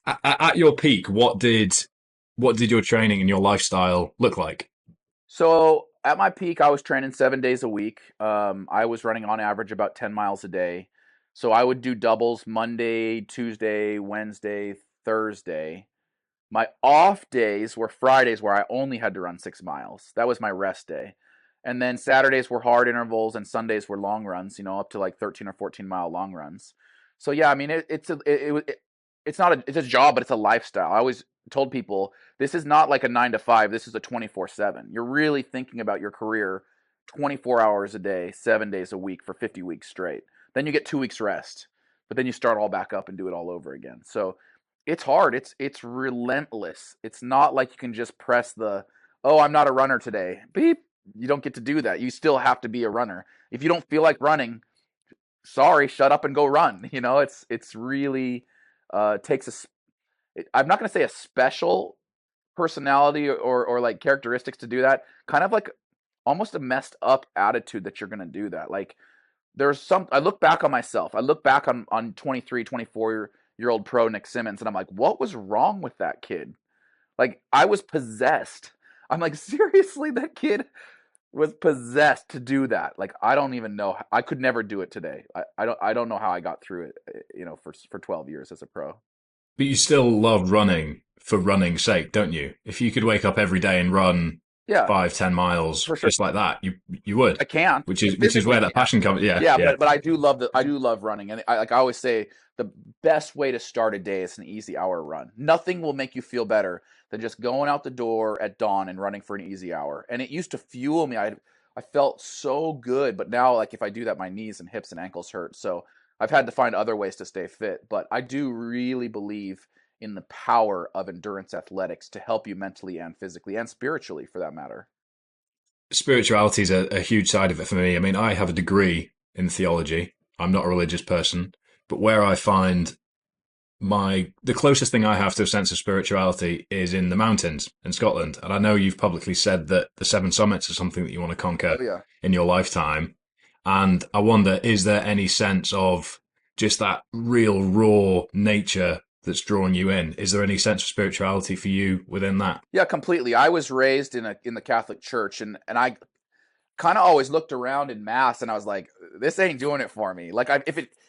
At your peak, what did your training and your lifestyle look like? So at my peak, I was training 7 days a week. I was running on average about 10 miles a day. So I would do doubles Monday, Tuesday, Wednesday, Thursday. My off days were Fridays where I only had to run 6 miles. That was my rest day. And then Saturdays were hard intervals and Sundays were long runs, up to like 13 or 14-mile long runs. So yeah, I mean it's not it's a job, but it's a lifestyle. I always told people this is not like a 9 to 5. This is a 24/7. You're really thinking about your career 24 hours a day, 7 days a week for 50 weeks straight. Then you get 2 weeks rest, but then you start all back up and do it all over again. So it's hard. It's relentless. It's not like you can just press the, oh, I'm not a runner today. Beep. You don't get to do that. You still have to be a runner. If you don't feel like running, sorry, shut up and go run. It's really takes I'm not going to say a special personality or like characteristics to do that. Kind of like almost a messed up attitude that you're going to do that. Like I look back on myself. I look back on 23, 24-year old pro Nick Symmonds, and I'm like, what was wrong with that kid? Like, I was possessed. I'm like, seriously, that kid was possessed to do that. Like, I don't even know. I could never do it today. I don't know how I got through it, for 12 years as a pro. But you still love running for running's sake, don't you? If you could wake up every day and run Yeah, 5, 10 miles for sure. just like that, you would. I can. Which I is physically where that can. passion comes. Yeah, Yeah, yeah. but I do love running, and I always say the best way to start a day is an easy hour run. Nothing will make you feel better than just going out the door at dawn and running for an easy hour. And it used to fuel me. I felt so good, but now like if I do that, my knees and hips and ankles hurt. So I've had to find other ways to stay fit. But I do really believe in the power of endurance athletics to help you mentally and physically and spiritually, for that matter. Spirituality is a huge side of it for me. I mean, I have a degree in theology. I'm not a religious person, but where I find the closest thing I have to a sense of spirituality is in the mountains in Scotland. And I know you've publicly said that the seven summits are something that you want to conquer Oh yeah. in your lifetime. And I wonder, is there any sense of just that real raw nature that's drawing you in? Is there any sense of spirituality for you within that? Yeah, completely. I was raised in the Catholic Church, and I kind of always looked around in mass, and I was like, this ain't doing it for me. Like,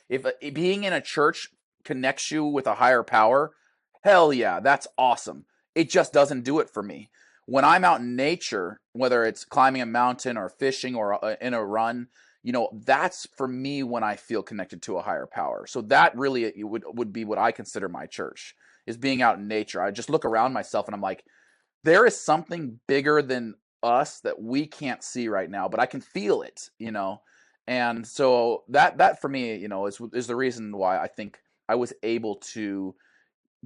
if being in a church connects you with a higher power, hell yeah, that's awesome. It just doesn't do it for me. When I'm out in nature, whether it's climbing a mountain or fishing or in a run, that's for me when I feel connected to a higher power. So that really would be what I consider my church, is being out in nature. I just look around myself and I'm like, there is something bigger than us that we can't see right now, but I can feel it. And so that for me, is the reason why I think I was able to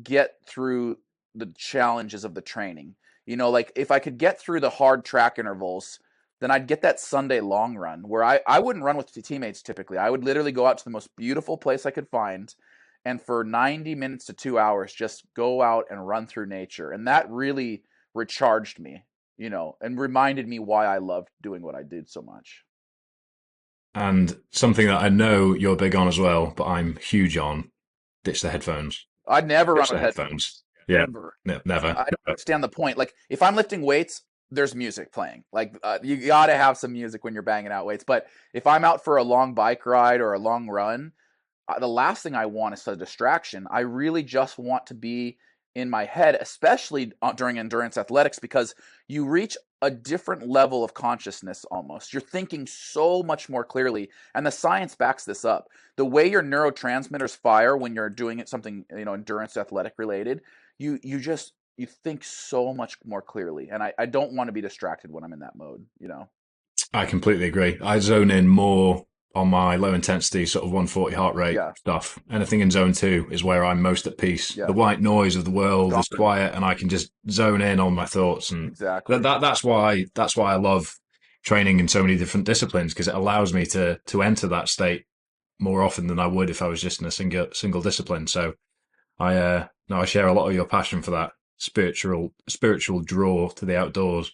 get through the challenges of the training. Like if I could get through the hard track intervals, then I'd get that Sunday long run where I wouldn't run with teammates typically. I would literally go out to the most beautiful place I could find and for 90 minutes to 2 hours just go out and run through nature. And that really recharged me, and reminded me why I loved doing what I did so much. And something that I know you're big on as well, but I'm huge on, ditch the headphones. I'd never run Ditch with the headphones. headphones. Yeah, Ever. never. I don't understand the point. Like, if I'm lifting weights, there's music playing. Like, you got to have some music when you're banging out weights. But if I'm out for a long bike ride or a long run, the last thing I want is a distraction. I really just want to be in my head, especially during endurance athletics, because you reach a different level of consciousness almost. You're thinking so much more clearly, and the science backs this up. The way your neurotransmitters fire when you're doing it something, endurance athletic related, you think so much more clearly. And I don't want to be distracted when I'm in that mode. I completely agree. I zone in more on my low intensity, sort of 140 heart rate Yeah, stuff. Anything in zone two is where I'm most at peace. yeah, The white noise of the world is gone. quiet, and I can just zone in on my thoughts. And Exactly. that's why I love training in so many different disciplines, because it allows me to enter that state more often than I would if I was just in a single discipline. So I no, I share a lot of your passion for that spiritual draw to the outdoors.